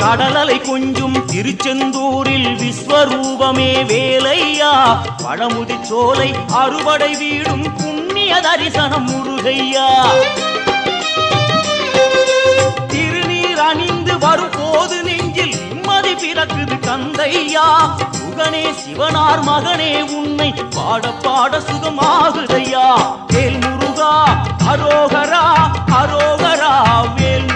கடலலை கொஞ்சும் திருச்செந்தூரில் விஸ்வரூபமே வேலையா பழமுதி சோலை அறுபடை வீடும் புண்ணிய தரிசனம் முருகையா திருநீர் அணிந்து வரும் போது நெஞ்சில் நிம்மதி பிறக்குது கந்தையா முகனே சிவனார் மகனே உன்னை பாட பாட சுகமாகுதையா வேல் முருகா அரோகரா அரோகரா வேல்